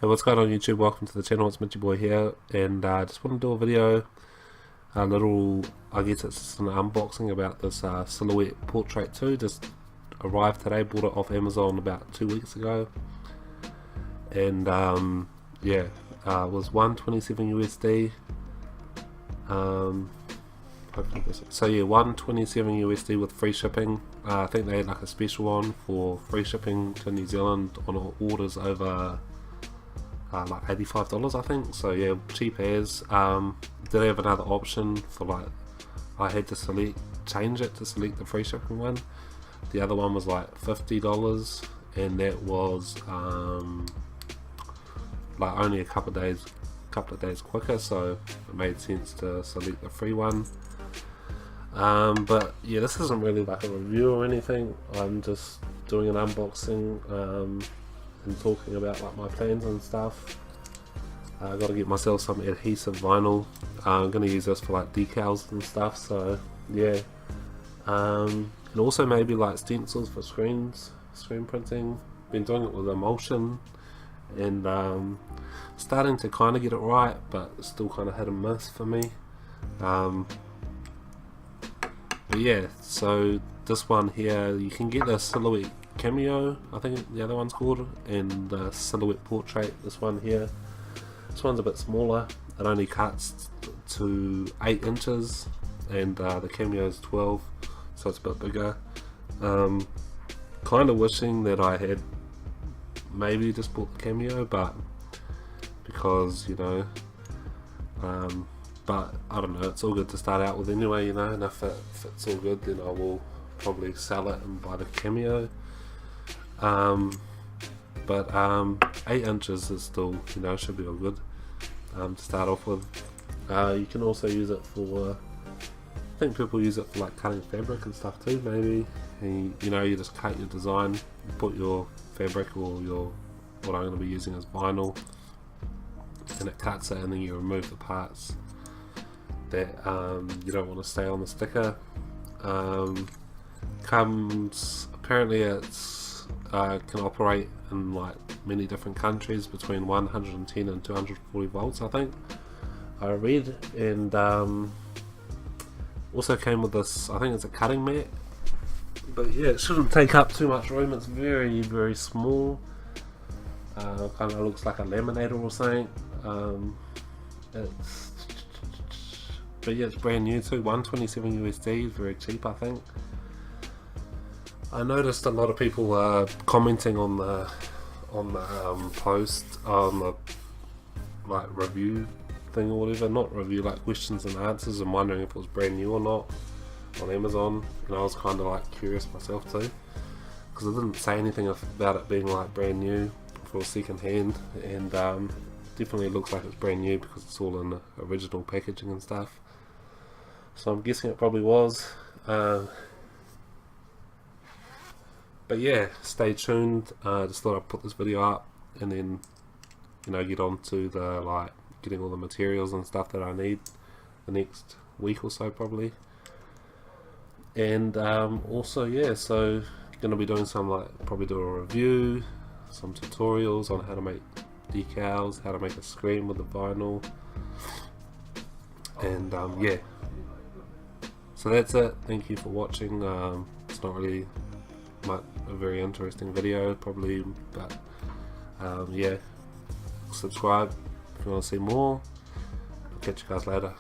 Hey, what's going on YouTube? Welcome to the channel. It's Mitchy Boy here, and I just want to do a video, a little, I guess it's just an unboxing about this Silhouette Potrait 2. Just arrived today, bought it off Amazon about 2 weeks ago, and yeah, it was 127 USD. So yeah, 127 USD with free shipping. I think they had like a special one for free shipping to New Zealand on orders over like $85, I think. So yeah, cheap as. Did have another option for like, I had to change it to select the free shipping one. The other one was like $50, and that was like only a couple of days quicker, so it made sense to select the free one. But yeah, this isn't really like a review or anything. I'm just doing an unboxing and talking about like my plans and stuff. I got to get myself some adhesive vinyl. I'm going to use this for like decals and stuff, so yeah. And also maybe like stencils for screen printing. Been doing it with emulsion, and starting to kind of get it right, but still kind of hit and miss for me. But yeah, so this one here, you can get the Silhouette Cameo, I think the other one's called, and the Silhouette Portrait, this one here. This one's a bit smaller. It only cuts to 8 inches, and the Cameo is 12, so it's a bit bigger. Kind of wishing that I had maybe just bought the Cameo, but because, you know, but I don't know, it's all good to start out with anyway, you know, and if it's all good, then I will probably sell it and buy the Cameo. But 8 inches is still, you know, should be all good to start off with. You can also use it for, I think people use it for like cutting fabric and stuff too, maybe. And you know, you just cut your design, you put your fabric or what I'm going to be using is vinyl, and it cuts it, and then you remove the parts that you don't want to stay on the sticker. Apparently it's can operate in like many different countries between 110 and 240 volts, I think I read, and also came with this, I think it's a cutting mat, but yeah, it shouldn't take up too much room. It's very, very small. Kind of looks like a laminator or something. But yeah, it's brand new too. 127 USD, very cheap, I think. I noticed a lot of people commenting on the post, on the like review thing or whatever, not review, like questions and answers, and wondering if it was brand new or not on Amazon. And I was kind of like curious myself too, because it didn't say anything about it being like brand new for second hand, and definitely looks like it's brand new because it's all in the original packaging and stuff. So I'm guessing it probably was. But yeah, stay tuned. Just thought I'd put this video up and then, you know, get on to the like getting all the materials and stuff that I need the next week or so probably. And also yeah, so gonna be doing some probably do a review, some tutorials on how to make decals, how to make a screen with the vinyl, and yeah. So that's it. Thank you for watching. It's not really a very interesting video probably, but yeah, subscribe if you want to see more. I'll catch you guys later.